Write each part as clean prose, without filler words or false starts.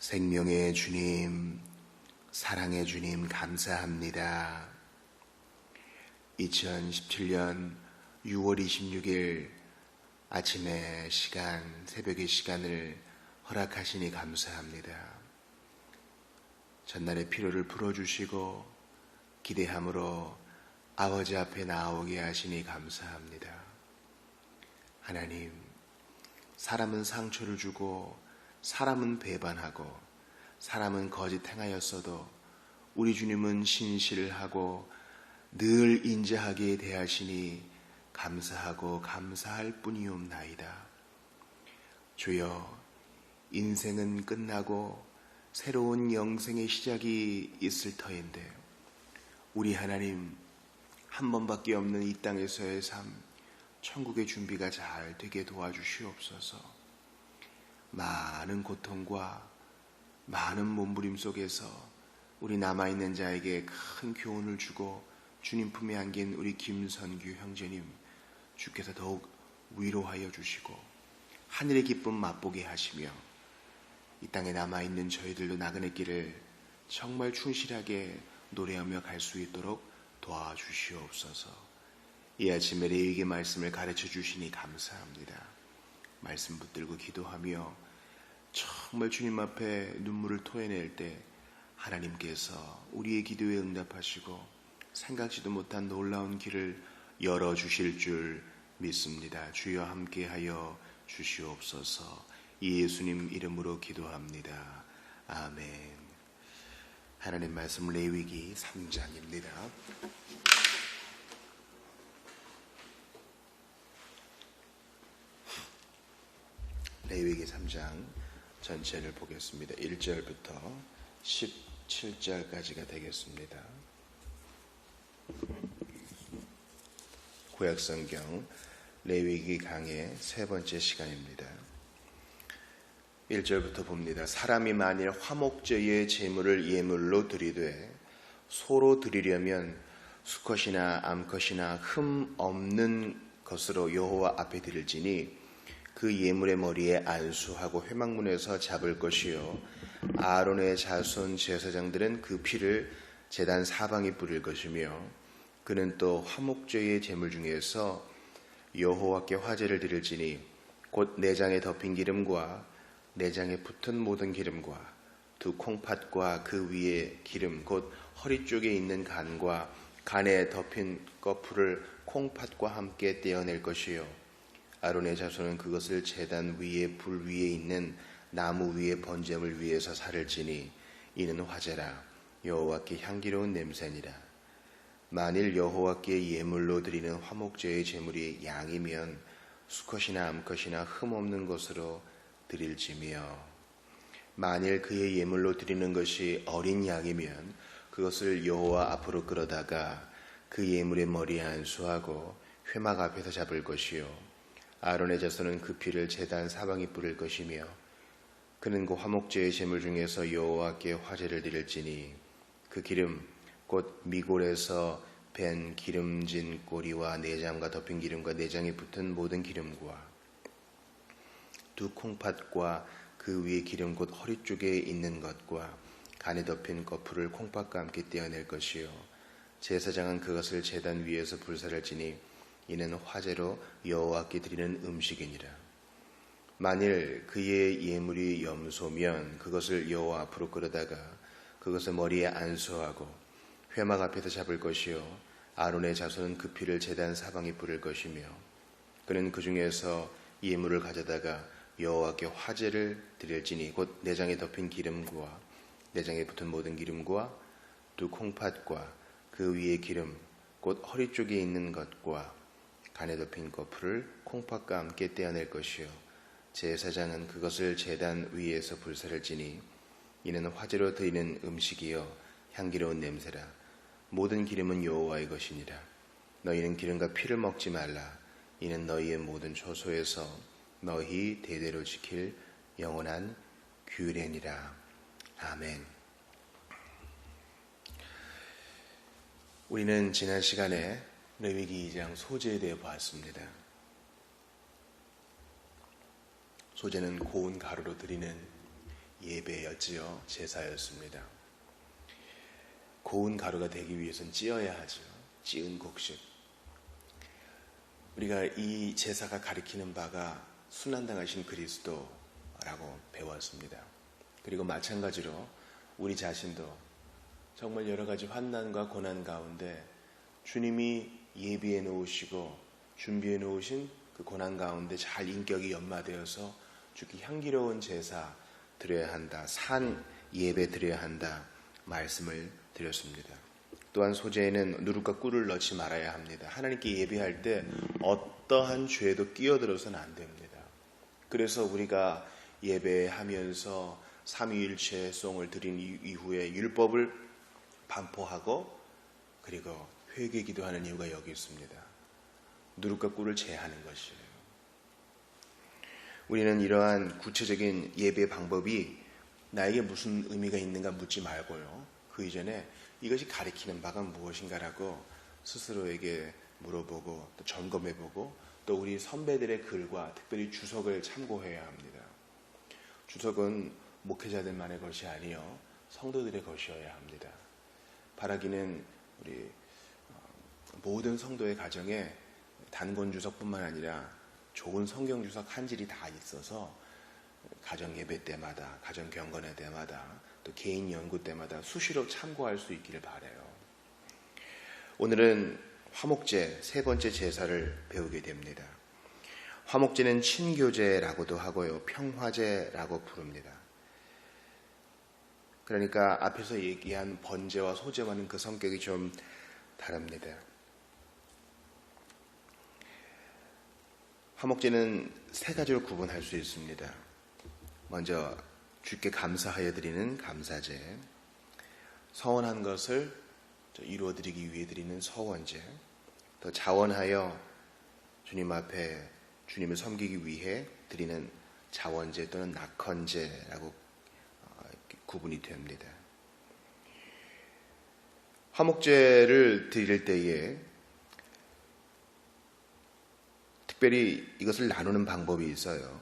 생명의 주님, 사랑의 주님 감사합니다. 2017년 6월 26일 아침의 시간, 새벽의 시간을 허락하시니 감사합니다. 전날의 피로를 풀어주시고 기대함으로 아버지 앞에 나오게 하시니 감사합니다. 하나님, 사람은 상처를 주고 사람은 배반하고 사람은 거짓 행하였어도 우리 주님은 신실하고 늘 인자하게 대하시니 감사하고 감사할 뿐이옵나이다. 주여, 인생은 끝나고 새로운 영생의 시작이 있을 터인데 우리 하나님 한 번밖에 없는 이 땅에서의 삶, 천국의 준비가 잘 되게 도와주시옵소서. 많은 고통과 많은 몸부림 속에서 우리 남아있는 자에게 큰 교훈을 주고 주님 품에 안긴 우리 김선규 형제님, 주께서 더욱 위로하여 주시고 하늘의 기쁨 맛보게 하시며 이 땅에 남아있는 저희들도 나그네 길을 정말 충실하게 노래하며 갈 수 있도록 도와주시옵소서. 이 아침에 레위기 말씀을 가르쳐 주시니 감사합니다. 말씀 붙들고 기도하며 정말 주님 앞에 눈물을 토해낼 때 하나님께서 우리의 기도에 응답하시고 생각지도 못한 놀라운 길을 열어주실 줄 믿습니다. 주여 함께하여 주시옵소서. 예수님 이름으로 기도합니다. 아멘. 하나님 말씀 레위기 3장입니다. 레위기 3장 전체를 보겠습니다. 1절부터 17절까지가 되겠습니다. 구약성경 레위기 강의 세 번째 시간입니다. 1절부터 봅니다. 사람이 만일 화목제의 제물을 예물로 드리되 소로 드리려면 수컷이나 암컷이나 흠 없는 것으로 여호와 앞에 드릴지니 그 예물의 머리에 안수하고 회막문에서 잡을 것이요 아론의 자손 제사장들은 그 피를 제단 사방에 뿌릴 것이며 그는 또 화목제의 제물 중에서 여호와께 화제를 드릴지니 곧 내장에 덮인 기름과 내장에 붙은 모든 기름과 두 콩팥과 그 위에 기름 곧 허리 쪽에 있는 간과 간에 덮인 거풀을 콩팥과 함께 떼어낼 것이요 아론의 자손은 그것을 제단 위에 불 위에 있는 나무 위에 번제물 위에서 살을 지니 이는 화제라 여호와께 향기로운 냄새니라. 만일 여호와께 예물로 드리는 화목제의 제물이 양이면 수컷이나 암컷이나 흠 없는 것으로 드릴지며 만일 그의 예물로 드리는 것이 어린 양이면 그것을 여호와 앞으로 끌어다가 그 예물의 머리에 안수하고 회막 앞에서 잡을 것이요 아론의 자손은 그 피를 제단 사방에 뿌릴 것이며 그는 그 화목제의 제물 중에서 여호와께 화제를 드릴지니 그 기름 곧 미골에서 밴 기름진 꼬리와 내장과 덮인 기름과 내장에 붙은 모든 기름과 두 콩팥과 그 위에 기름 곧 허리 쪽에 있는 것과 간에 덮인 거풀을 콩팥과 함께 떼어낼 것이요 제사장은 그것을 제단 위에서 불사를 지니 이는 화제로 여호와께 드리는 음식이니라. 만일 그의 예물이 염소면 그것을 여호와 앞으로 끌어다가 그것을 머리에 안수하고 회막 앞에서 잡을 것이요 아론의 자손은 그 피를 제단 사방에 뿌릴 것이며 그는 그 중에서 예물을 가져다가 여호와께 화제를 드릴지니 곧 내장에 덮인 기름과 내장에 붙은 모든 기름과 두 콩팥과 그 위에 기름 곧 허리 쪽에 있는 것과 간에 덮인 거풀을 콩팥과 함께 떼어낼 것이요 제사장은 그것을 제단 위에서 불사를 지니 이는 화제로 드리는 음식이요 향기로운 냄새라. 모든 기름은 여호와의 것이니라. 너희는 기름과 피를 먹지 말라. 이는 너희의 모든 초소에서 너희 대대로 지킬 영원한 규례니라. 아멘. 우리는 지난 시간에 레위기 2장 소제에 대해 보았습니다. 소제는 고운 가루로 드리는 예배였지요. 제사였습니다. 고운 가루가 되기 위해서는 찌어야 하죠. 찌은 곡식. 우리가 이 제사가 가리키는 바가 순환당하신 그리스도라고 배웠습니다. 그리고 마찬가지로 우리 자신도 정말 여러 가지 환난과 고난 가운데 주님이 예비해 놓으시고 준비해 놓으신 그 고난 가운데 잘 인격이 연마되어서 주께 향기로운 제사 드려야 한다. 산 예배 드려야 한다. 말씀을 드렸습니다. 또한 소재에는 누룩과 꿀을 넣지 말아야 합니다. 하나님께 예배할 때 어떠한 죄도 끼어들어서는 안 됩니다. 그래서 우리가 예배하면서 삼위일체 송을 드린 이후에 율법을 반포하고 그리고 회개 기도하는 이유가 여기 있습니다. 누룩과 꿀을 제하는 것이에요. 우리는 이러한 구체적인 예배 방법이 나에게 무슨 의미가 있는가 묻지 말고요. 그 이전에 이것이 가리키는 바가 무엇인가라고 스스로에게 물어보고 또 점검해보고 또 우리 선배들의 글과 특별히 주석을 참고해야 합니다. 주석은 목회자들만의 것이 아니요 성도들의 것이어야 합니다. 바라기는 우리 모든 성도의 가정에 단권 주석뿐만 아니라 좋은 성경 주석 한 질이 다 있어서 가정 예배 때마다, 가정 경건회 때마다, 또 개인 연구 때마다 수시로 참고할 수 있기를 바라요. 오늘은 화목제 세 번째 제사를 배우게 됩니다. 화목제는 친교제라고도 하고요, 평화제라고 부릅니다. 그러니까 앞에서 얘기한 번제와 소제와는 그 성격이 좀 다릅니다. 화목제는 세 가지로 구분할 수 있습니다. 먼저 주께 감사하여 드리는 감사제, 서원한 것을 이루어 드리기 위해 드리는 서원제, 또 자원하여 주님 앞에 주님을 섬기기 위해 드리는 자원제 또는 낙헌제라고 구분이 됩니다. 화목제를 드릴 때에 특별히 이것을 나누는 방법이 있어요.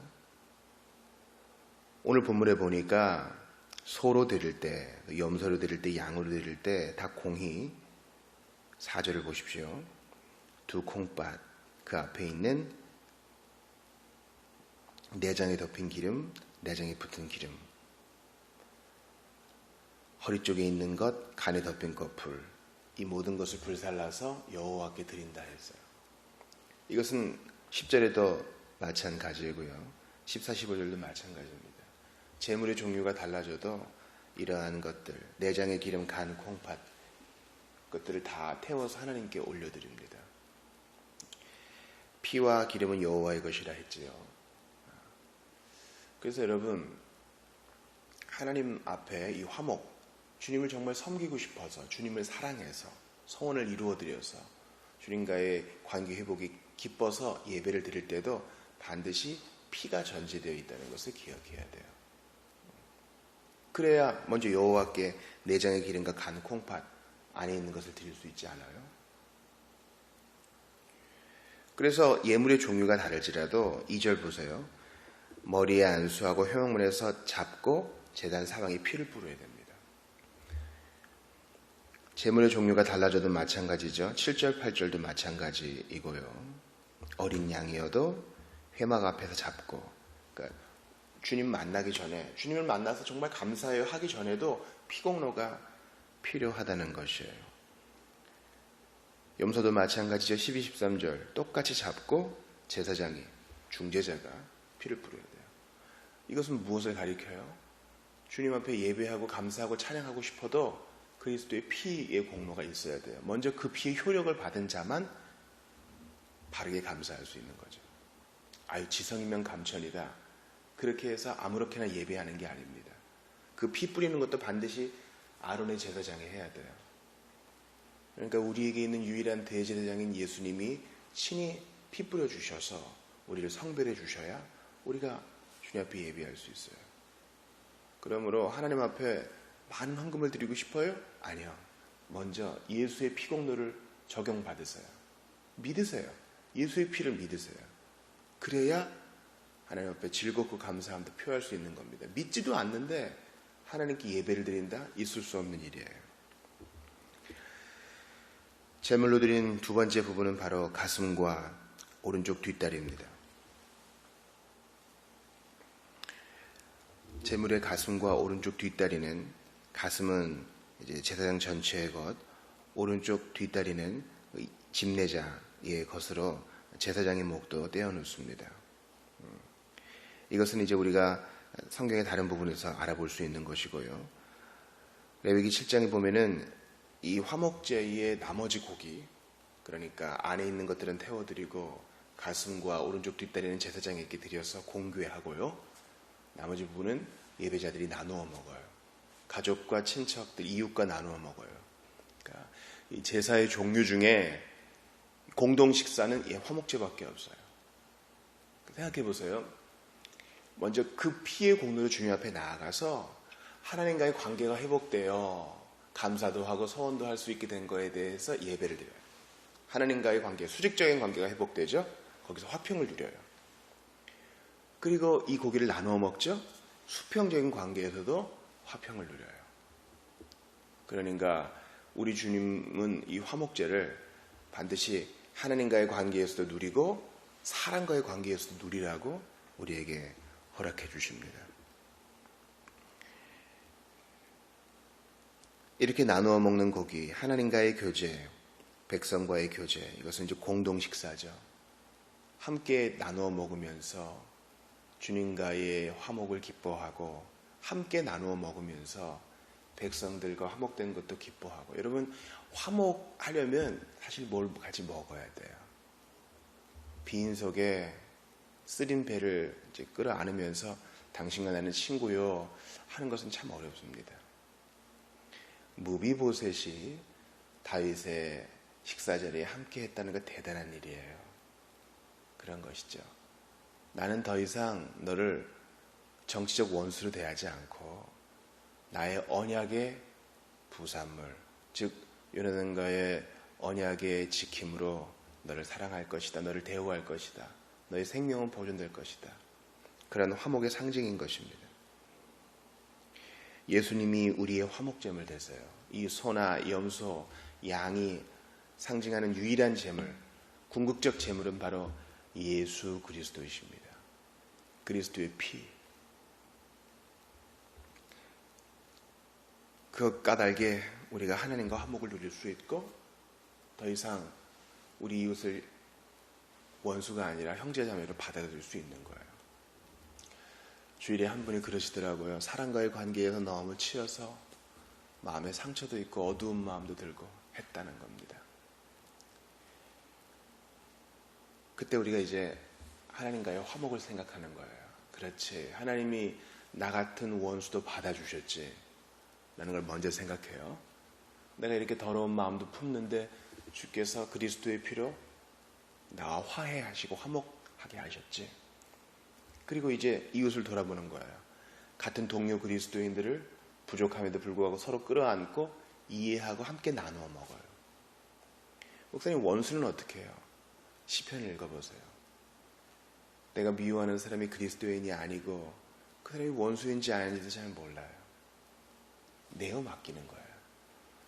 오늘 본문에 보니까 소로 드릴 때, 염소로 드릴 때, 양으로 드릴 때 다 공히 4절을 보십시오. 두 콩팥, 그 앞에 있는 내장에 덮인 기름, 내장에 붙은 기름, 허리 쪽에 있는 것, 간에 덮인 거풀, 이 모든 것을 불살라서 여호와께 드린다 했어요. 이것은 10절에도 마찬가지고요. 14, 15절도 마찬가지입니다. 제물의 종류가 달라져도 이러한 것들, 내장의 기름, 간, 콩팥 것들을 다 태워서 하나님께 올려드립니다. 피와 기름은 여호와의 것이라 했지요. 그래서 여러분, 하나님 앞에 이 화목, 주님을 정말 섬기고 싶어서, 주님을 사랑해서, 소원을 이루어드려서 주님과의 관계 회복이 기뻐서 예배를 드릴 때도 반드시 피가 전제되어 있다는 것을 기억해야 돼요. 그래야 먼저 여호와께 내장의 기름과 간, 콩팥 안에 있는 것을 드릴 수 있지 않아요? 그래서 예물의 종류가 다를지라도 2절 보세요. 머리에 안수하고 회막문에서 잡고 제단 사방에 피를 뿌려야 됩니다. 제물의 종류가 달라져도 마찬가지죠. 7절, 8절도 마찬가지이고요. 어린 양이어도 회막 앞에서 잡고, 그러니까 주님 만나기 전에, 주님을 만나서 정말 감사해요 하기 전에도 피공로가 필요하다는 것이에요. 염소도 마찬가지죠. 12, 13절 똑같이 잡고 제사장이, 중재자가 피를 뿌려야 돼요. 이것은 무엇을 가리켜요? 주님 앞에 예배하고 감사하고 찬양하고 싶어도 그리스도의 피의 공로가 있어야 돼요. 먼저 그 피의 효력을 받은 자만 바르게 감사할 수 있는 거죠. 아유, 지성이면 감천이다. 그렇게 해서 아무렇게나 예배하는 게 아닙니다. 그 피 뿌리는 것도 반드시 아론의 제사장이 해야 돼요. 그러니까 우리에게 있는 유일한 대제사장인 예수님이 친히 피 뿌려 주셔서 우리를 성별해 주셔야 우리가 주님 앞에 예배할 수 있어요. 그러므로 하나님 앞에 많은 헌금을 드리고 싶어요? 아니요. 먼저 예수의 피공로를 적용받으세요. 믿으세요. 예수의 피를 믿으세요. 그래야 하나님 앞에 즐겁고 감사함도 표할 수 있는 겁니다. 믿지도 않는데 하나님께 예배를 드린다? 있을 수 없는 일이에요. 제물로 드린 두 번째 부분은 바로 가슴과 오른쪽 뒷다리입니다. 제물의 가슴과 오른쪽 뒷다리는, 가슴은 이제 제사장 전체의 것, 오른쪽 뒷다리는 집례자의 것으로 제사장의 목도 떼어 놓습니다. 이것은 이제 우리가 성경의 다른 부분에서 알아볼 수 있는 것이고요. 레위기 7장에 보면은 이 화목제의 나머지 고기, 그러니까 안에 있는 것들은 태워드리고 가슴과 오른쪽 뒷다리는 제사장에게 드려서 공개하고요. 나머지 부분은 예배자들이 나누어 먹어요. 가족과 친척들, 이웃과 나누어 먹어요. 그러니까 이 제사의 종류 중에 공동 식사는 이 화목제밖에 없어요. 생각해 보세요. 먼저 그 피의 공로로 주님 앞에 나아가서 하나님과의 관계가 회복되어 감사도 하고 소원도 할 수 있게 된 거에 대해서 예배를 드려요. 하나님과의 관계, 수직적인 관계가 회복되죠. 거기서 화평을 누려요. 그리고 이 고기를 나누어 먹죠. 수평적인 관계에서도 화평을 누려요. 그러니까 우리 주님은 이 화목제를 반드시 하나님과의 관계에서도 누리고 사람과의 관계에서도 누리라고 우리에게 허락해 주십니다. 이렇게 나누어 먹는 고기, 하나님과의 교제, 백성과의 교제, 이것은 이제 공동 식사죠. 함께 나누어 먹으면서 주님과의 화목을 기뻐하고 함께 나누어 먹으면서 백성들과 화목된 것도 기뻐하고. 여러분, 화목하려면 사실 뭘 같이 먹어야 돼요. 빈속에 쓰린 배를 이제 끌어안으면서 당신과 나는 친구요 하는 것은 참 어렵습니다. 무비보셋이 다윗의 식사 자리에 함께 했다는 건 대단한 일이에요. 그런 것이죠. 나는 더 이상 너를 정치적 원수로 대하지 않고 나의 언약의 부산물, 즉 요나단과의 언약의 지킴으로 너를 사랑할 것이다. 너를 대우할 것이다. 너의 생명은 보존될 것이다. 그런 화목의 상징인 것입니다. 예수님이 우리의 화목제물 되세요. 이 소나 염소, 양이 상징하는 유일한 제물, 궁극적 제물은 바로 예수 그리스도이십니다. 그리스도의 피. 그 까닭에 우리가 하나님과 화목을 누릴 수 있고 더 이상 우리 이웃을 원수가 아니라 형제자매로 받아들일 수 있는 거예요. 주일에 한 분이 그러시더라고요. 사람과의 관계에서 너무 치여서 마음에 상처도 있고 어두운 마음도 들고 했다는 겁니다. 그때 우리가 이제 하나님과의 화목을 생각하는 거예요. 그렇지, 하나님이 나 같은 원수도 받아주셨지 라는 걸 먼저 생각해요. 내가 이렇게 더러운 마음도 품는데 주께서 그리스도의 피로 나와 화해하시고 화목하게 하셨지. 그리고 이제 이웃을 돌아보는 거예요. 같은 동료 그리스도인들을 부족함에도 불구하고 서로 끌어안고 이해하고 함께 나누어 먹어요. 목사님, 원수는 어떻게 해요? 시편을 읽어보세요. 내가 미워하는 사람이 그리스도인이 아니고 그 사람이 원수인지 아닌지도 잘 몰라요. 내어 맡기는 거예요.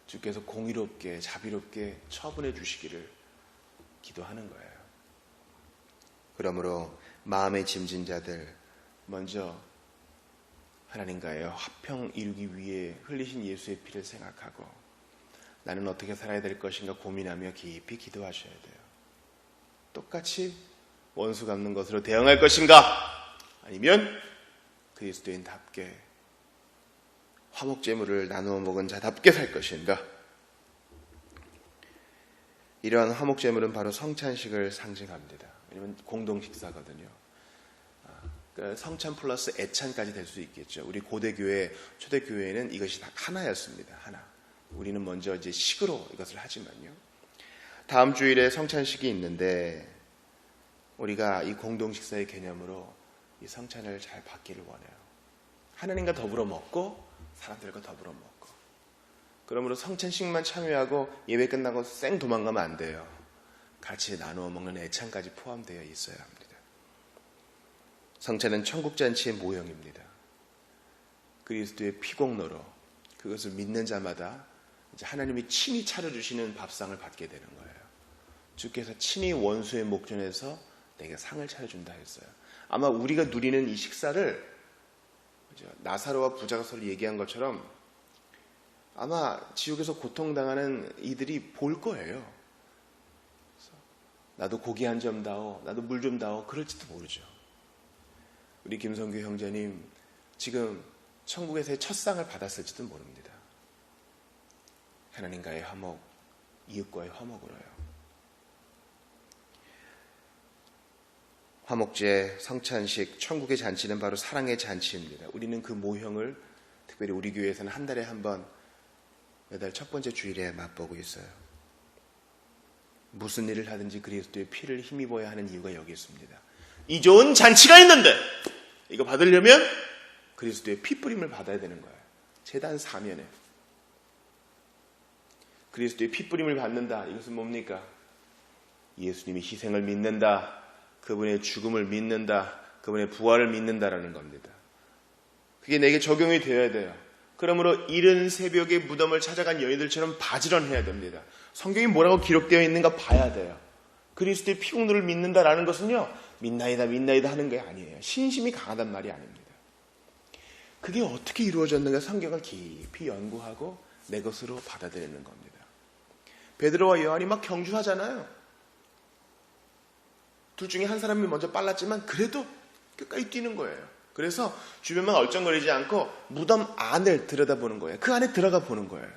주께서 공의롭게 자비롭게 처분해 주시기를 기도하는 거예요. 그러므로 마음의 짐진 자들, 먼저 하나님과의 화평 이루기 위해 흘리신 예수의 피를 생각하고 나는 어떻게 살아야 될 것인가 고민하며 깊이 기도하셔야 돼요. 똑같이 원수 갚는 것으로 대응할 것인가, 아니면 그리스도인답게 화목제물을 나누어 먹은 자답게 살 것인가. 이러한 화목제물은 바로 성찬식을 상징합니다. 왜냐하면 공동식사거든요. 성찬 플러스 애찬까지 될 수 있겠죠. 우리 고대교회, 초대교회는 이것이 다 하나였습니다. 하나. 우리는 먼저 이제 식으로 이것을 하지만요. 다음 주일에 성찬식이 있는데 우리가 이 공동식사의 개념으로 이 성찬을 잘 받기를 원해요. 하나님과 더불어 먹고 사람들과 더불어 먹고. 그러므로 성찬식만 참여하고 예배 끝나고 쌩 도망가면 안 돼요. 같이 나누어 먹는 애찬까지 포함되어 있어야 합니다. 성찬은 천국잔치의 모형입니다. 그리스도의 피공로로 그것을 믿는 자마다 이제 하나님이 친히 차려주시는 밥상을 받게 되는 거예요. 주께서 친히 원수의 목전에서 내게 상을 차려준다 했어요. 아마 우리가 누리는 이 식사를 나사로와 부자가 서로 얘기한 것처럼 아마 지옥에서 고통당하는 이들이 볼 거예요. 나도 고기 한 점 다오, 나도 물 좀 다오, 그럴지도 모르죠. 우리 김성규 형제님 지금 천국에서의 첫 상을 받았을지도 모릅니다. 하나님과의 화목, 이웃과의 화목으로요. 화목제, 성찬식, 천국의 잔치는 바로 사랑의 잔치입니다. 우리는 그 모형을 특별히 우리 교회에서는 한 달에 한 번 매달 첫 번째 주일에 맛보고 있어요. 무슨 일을 하든지 그리스도의 피를 힘입어야 하는 이유가 여기 있습니다. 이 좋은 잔치가 있는데 이거 받으려면 그리스도의 피뿌림을 받아야 되는 거예요. 제단 사면에 그리스도의 피뿌림을 받는다. 이것은 뭡니까? 예수님이 희생을 믿는다. 그분의 죽음을 믿는다. 그분의 부활을 믿는다라는 겁니다. 그게 내게 적용이 되어야 돼요. 그러므로 이른 새벽에 무덤을 찾아간 여인들처럼 바지런해야 됩니다. 성경이 뭐라고 기록되어 있는가 봐야 돼요. 그리스도의 피공로를 믿는다라는 것은요, 믿나이다 하는 게 아니에요. 신심이 강하단 말이 아닙니다. 그게 어떻게 이루어졌는가 성경을 깊이 연구하고 내 것으로 받아들이는 겁니다. 베드로와 요한이 막 경주하잖아요. 둘 중에 한 사람이 먼저 빨랐지만 그래도 끝까지 뛰는 거예요. 그래서 주변만 얼쩡거리지 않고 무덤 안을 들여다보는 거예요. 그 안에 들어가 보는 거예요.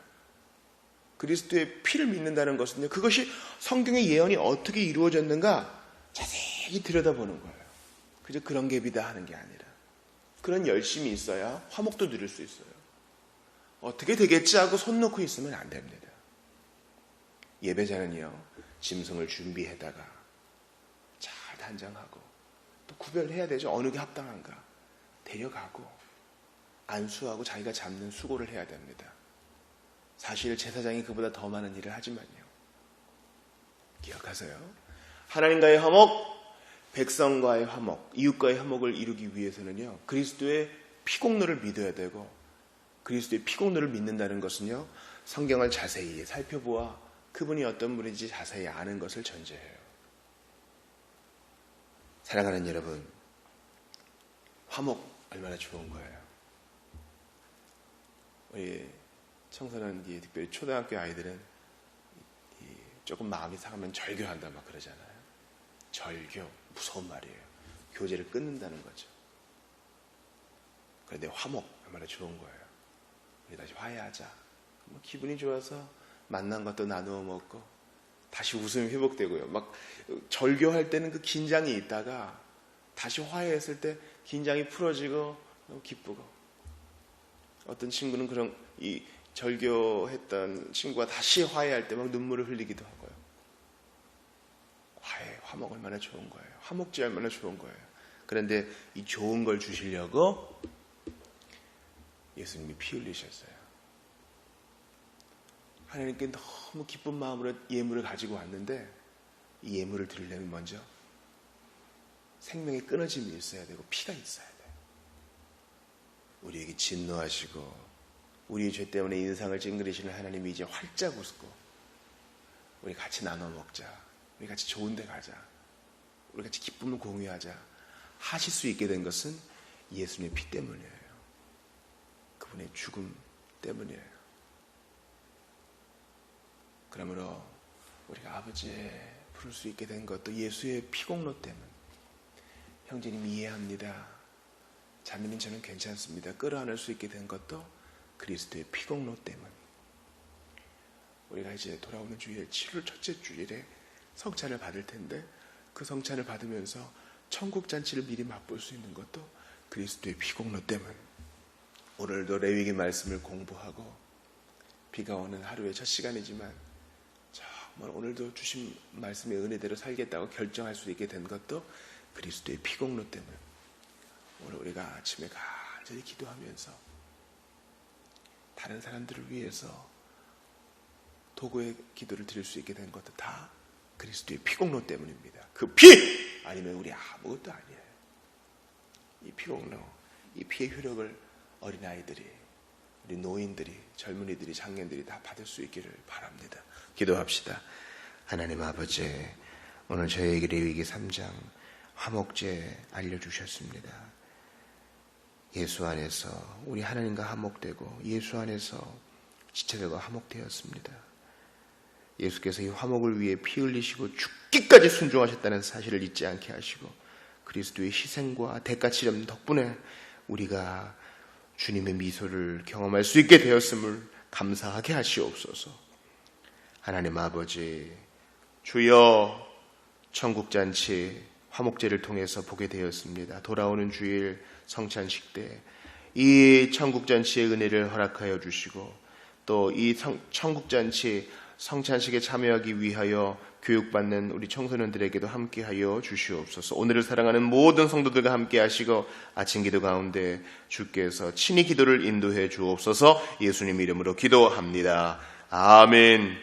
그리스도의 피를 믿는다는 것은요, 그것이 성경의 예언이 어떻게 이루어졌는가 자세히 들여다보는 거예요. 그저 그런 게 비다 하는 게 아니라 그런 열심이 있어야 화목도 누릴 수 있어요. 어떻게 되겠지 하고 손 놓고 있으면 안 됩니다. 예배자는요, 짐승을 준비해다가 잘 단장하고 또 구별해야 되죠. 어느 게 합당한가. 데려가고 안수하고 자기가 잡는 수고를 해야 됩니다. 사실 제사장이 그보다 더 많은 일을 하지만요. 기억하세요. 하나님과의 화목, 백성과의 화목, 이웃과의 화목을 이루기 위해서는요, 그리스도의 피공로를 믿어야 되고, 그리스도의 피공로를 믿는다는 것은요, 성경을 자세히 살펴보아 그분이 어떤 분인지 자세히 아는 것을 전제해요. 사랑하는 여러분, 화목 얼마나 좋은 거예요. 우리 청소년, 특별히 초등학교 아이들은 조금 마음이 상하면 절교한다 막 그러잖아요. 절교, 무서운 말이에요. 교제를 끊는다는 거죠. 그런데 화목 얼마나 좋은 거예요. 우리 다시 화해하자. 기분이 좋아서 만난 것도 나누어 먹고 다시 웃음이 회복되고요. 막 절교할 때는 그 긴장이 있다가 다시 화해했을 때 긴장이 풀어지고 너무 기쁘고, 어떤 친구는 그런 이 절교했던 친구가 다시 화해할 때 막 눈물을 흘리기도 하고요. 화목 얼마나 좋은 거예요. 화목제 얼마나 좋은 거예요. 그런데 이 좋은 걸 주시려고 예수님이 피 흘리셨어요. 하나님께 너무 기쁜 마음으로 예물을 가지고 왔는데 이 예물을 드리려면 먼저 생명의 끊어짐이 있어야 되고 피가 있어야 돼요. 우리에게 진노하시고 우리의 죄 때문에 인상을 찡그리시는 하나님이 이제 활짝 웃고 우리 같이 나눠 먹자, 우리 같이 좋은 데 가자, 우리 같이 기쁨을 공유하자 하실 수 있게 된 것은 예수님의 피 때문이에요. 그분의 죽음 때문이에요. 그러므로 우리가 아버지에 부를 수 있게 된 것도 예수의 피공로 때문. 형제님 이해합니다. 자매님 저는 괜찮습니다. 끌어안을 수 있게 된 것도 그리스도의 피공로 때문. 우리가 이제 돌아오는 주일 7월 첫째 주일에 성찬을 받을 텐데 그 성찬을 받으면서 천국 잔치를 미리 맛볼 수 있는 것도 그리스도의 피공로 때문. 오늘도 레위기 말씀을 공부하고 비가 오는 하루의 첫 시간이지만 정말 오늘도 주신 말씀의 은혜대로 살겠다고 결정할 수 있게 된 것도 그리스도의 피공로 때문. 오늘 우리가 아침에 간절히 기도하면서 다른 사람들을 위해서 도구의 기도를 드릴 수 있게 된 것도 다 그리스도의 피공로 때문입니다. 그 피 아니면 우리 아무것도 아니에요. 이 피공로, 이 피의 효력을 어린아이들이, 우리 노인들이, 젊은이들이, 장년들이 다 받을 수 있기를 바랍니다. 기도합시다. 하나님 아버지, 오늘 저희에게 레위기 3장 화목제 알려주셨습니다. 예수 안에서 우리 하나님과 화목되고 예수 안에서 지체들과 화목되었습니다. 예수께서 이 화목을 위해 피 흘리시고 죽기까지 순종하셨다는 사실을 잊지 않게 하시고 그리스도의 희생과 대가 치름 덕분에 우리가 주님의 미소를 경험할 수 있게 되었음을 감사하게 하시옵소서. 하나님 아버지, 주여 천국잔치 화목제를 통해서 보게 되었습니다. 돌아오는 주일 성찬식 때 이 천국잔치의 은혜를 허락하여 주시고 또 이 천국잔치 성찬식에 참여하기 위하여 교육받는 우리 청소년들에게도 함께하여 주시옵소서. 오늘을 사랑하는 모든 성도들과 함께하시고 아침 기도 가운데 주께서 친히 기도를 인도해 주옵소서. 예수님 이름으로 기도합니다. 아멘.